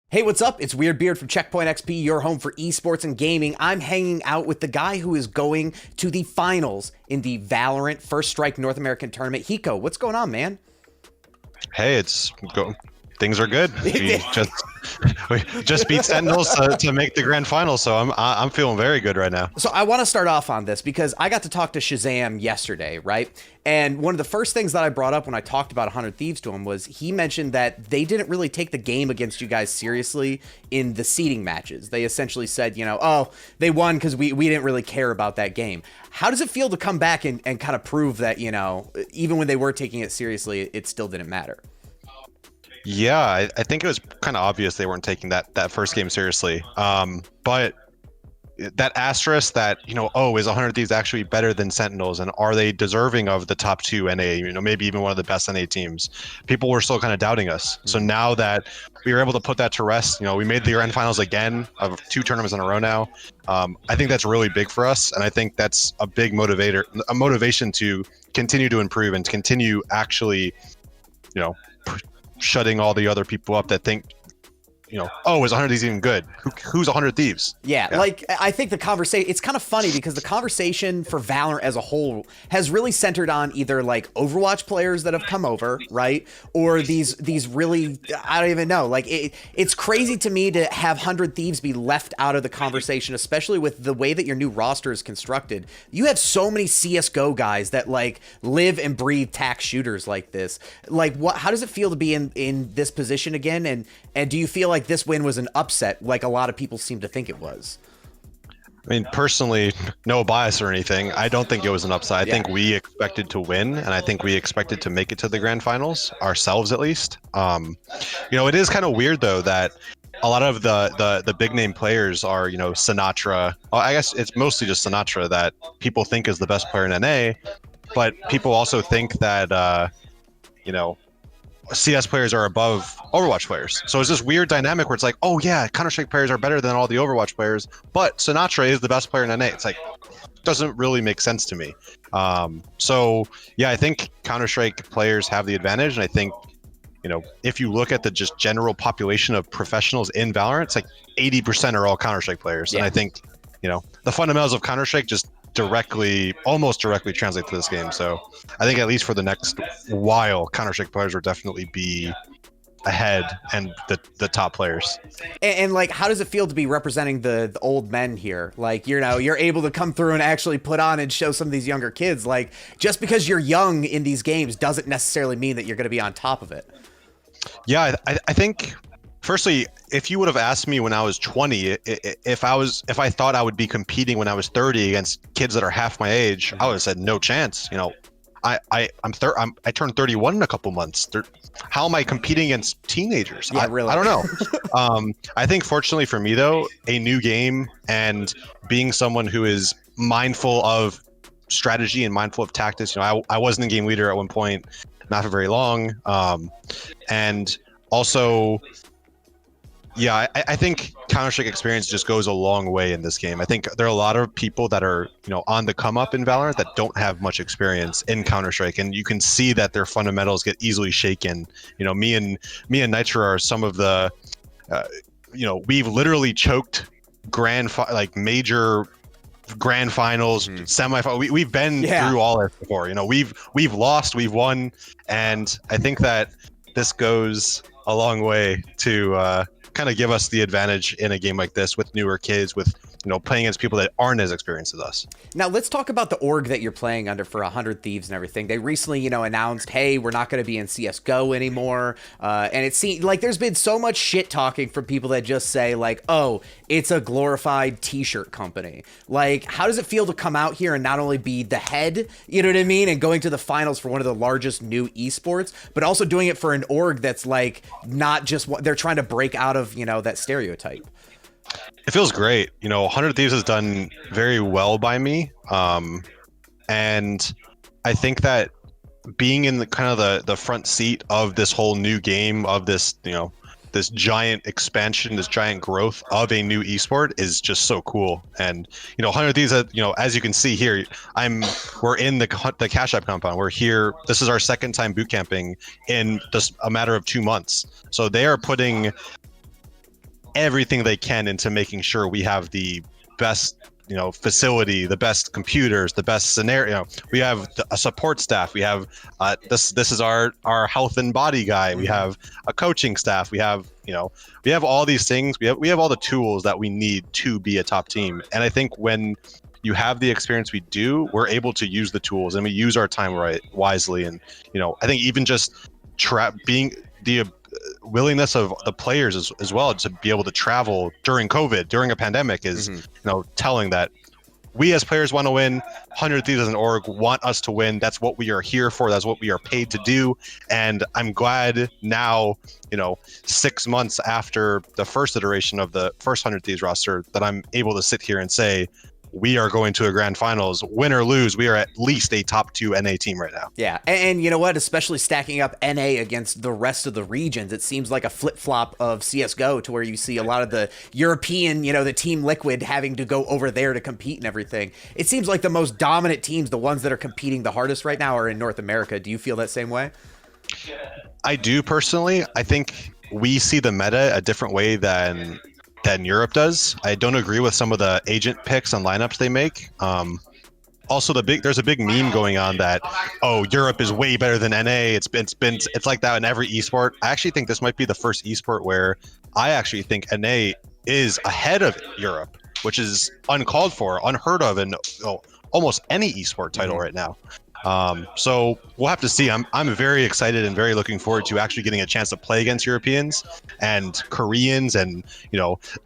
Hey, what's up? It's Weird Beard from Checkpoint XP, your home for esports and gaming. I'm hanging out with the guy who is going to the finals in the Valorant First Strike North American Tournament. Hiko, what's going on, man? Hey, things are good. We just beat Sentinels to make the grand final, so I'm feeling very good right now. So I want to start off on this because I got to talk to Shazam yesterday, right? And one of the first things that I brought up when I talked about 100 Thieves to him was he mentioned that they didn't really take the game against you guys seriously in the seeding matches. They essentially said, oh, they won because we didn't really care about that game. How does it feel to come back and kind of prove that, even when they were taking it seriously, it still didn't matter? Yeah, I think it was kind of obvious they weren't taking that first game seriously. But that asterisk that, is 100 Thieves actually better than Sentinels, and are they deserving of the top two NA, maybe even one of the best NA teams? People were still kind of doubting us. So now that we were able to put that to rest, we made the grand finals again of 2 tournaments in a row now. I think that's really big for us, and I think that's a big motivation to continue to improve and to continue actually, shutting all the other people up that think, oh, is 100 Thieves even good? Who's 100 Thieves? Yeah, like I think the conversation, it's kind of funny because the conversation for Valorant as a whole has really centered on either like Overwatch players that have come over, right? Or these really, I don't even know, like it's crazy to me to have 100 Thieves be left out of the conversation, especially with the way that your new roster is constructed. You have so many CSGO guys that like live and breathe tac shooters like this. Like how does it feel to be in this position again? And do you feel like this win was an upset like a lot of people seem to think it was? I mean, personally, no bias or anything, I don't think it was an upside. I think we expected to win, and I think we expected to make it to the grand finals, ourselves at least. It is kind of weird, though, that a lot of the big name players are, Sinatra. Well, I guess it's mostly just Sinatra that people think is the best player in NA, but people also think that, CS players are above Overwatch players. So it's this weird dynamic where it's like, oh yeah, Counter-Strike players are better than all the Overwatch players, but Sinatra is the best player in NA. It's like, doesn't really make sense to me. So yeah, I think Counter-Strike players have the advantage, and I think, if you look at the just general population of professionals in Valorant, it's like 80% are all Counter-Strike players. Yeah. And I think, the fundamentals of Counter-Strike just almost directly translate to this game. So I think at least for the next while, Counter-Strike players will definitely be ahead and the top players. And like, how does it feel to be representing the old men here? Like, you're able to come through and actually put on and show some of these younger kids. Like, just because you're young in these games doesn't necessarily mean that you're going to be on top of it. Yeah, I think, firstly, if you would have asked me when I was 20, if I thought I would be competing when I was 30 against kids that are half my age, I would have said no chance. I turned 31 in a couple months. How am I competing against teenagers? Yeah, really. I don't know. I think fortunately for me though, a new game and being someone who is mindful of strategy and mindful of tactics. I wasn't a game leader at one point, not for very long, and also. Yeah, I think Counter-Strike experience just goes a long way in this game. I think there are a lot of people that are, on the come up in Valorant that don't have much experience in Counter-Strike, and you can see that their fundamentals get easily shaken. Me and Nitro are some of the, we've literally choked major grand finals, semifinals. We've been through all this before. We've lost, we've won, and I think that this goes a long way to kind of give us the advantage in a game like this with newer kids, with playing against people that aren't as experienced as us. Now let's talk about the org that you're playing under for 100 Thieves and everything. They recently, announced, hey, we're not going to be in CSGO anymore. And it seems like there's been so much shit talking from people that just say like, oh, it's a glorified t-shirt company. Like, how does it feel to come out here and not only be the head, you know what I mean, and going to the finals for one of the largest new esports, but also doing it for an org that's like not just what they're trying to break out of, that stereotype? It feels great. 100 Thieves has done very well by me. And I think that being in the front seat of this whole new game, of this, this giant expansion, this giant growth of a new esport is just so cool. And 100 Thieves, as you can see here, we're in the Cash App compound. We're here. This is our second time boot camping in just a matter of 2 months. So they are putting everything they can into making sure we have the best, facility, the best computers, the best scenario. We have a support staff. We have this is our health and body guy. We have a coaching staff. We have we have all these things. We have all the tools that we need to be a top team. And I think when you have the experience we do, we're able to use the tools and we use our time wisely. And I think even just being the willingness of the players as well to be able to travel during COVID, during a pandemic is, telling that we as players want to win. 100 Thieves as an org want us to win. That's what we are here for. That's what we are paid to do. And I'm glad now, 6 months after the first iteration of the first 100 Thieves roster, that I'm able to sit here and say, we are going to a grand finals, win or lose. We are at least a top 2 NA team right now. Yeah. And you know what? Especially stacking up NA against the rest of the regions, it seems like a flip flop of CSGO to where you see a lot of the European, the Team Liquid having to go over there to compete and everything. It seems like the most dominant teams, the ones that are competing the hardest right now, are in North America. Do you feel that same way? I do personally. I think we see the meta a different way than Europe does. I don't agree with some of the agent picks and lineups they make. Also, there's a big meme going on that, Europe is way better than NA. It's like that in every esport. I actually think this might be the first esport where I actually think NA is ahead of Europe, which is uncalled for, unheard of in almost any esport title right now. So we'll have to see. I'm very excited and very looking forward to actually getting a chance to play against Europeans and Koreans and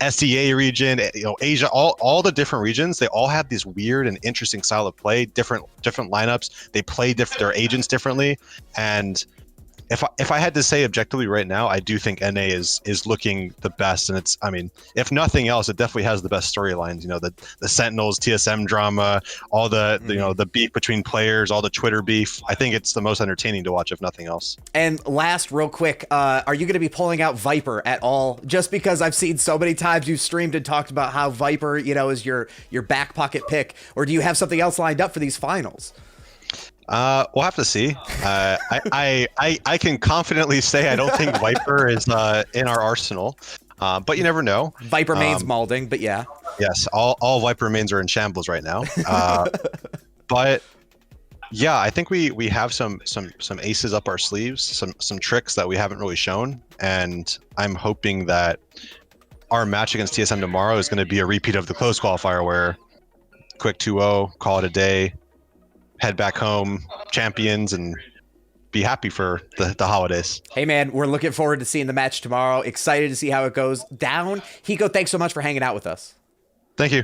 SEA region, Asia, all the different regions. They all have this weird and interesting style of play, different lineups. They play their agents differently, and if I had to say objectively right now, I do think NA is looking the best, and if nothing else, it definitely has the best storylines. The Sentinels, TSM drama, all the the beef between players, all the Twitter beef. I think it's the most entertaining to watch, if nothing else. And last, real quick, are you going to be pulling out Viper at all? Just because I've seen so many times you've streamed and talked about how Viper, is your back pocket pick, or do you have something else lined up for these finals? We'll have to see. I can confidently say I don't think Viper is in our arsenal, but you never know. Viper mains Malding, but yeah. Yes, all Viper mains are in shambles right now. But yeah, I think we have some aces up our sleeves, some tricks that we haven't really shown, and I'm hoping that our match against TSM tomorrow is going to be a repeat of the close qualifier where quick 2-0, call it a day, head back home, champions, and be happy for the holidays. Hey, man, we're looking forward to seeing the match tomorrow. Excited to see how it goes down. Hiko, thanks so much for hanging out with us. Thank you.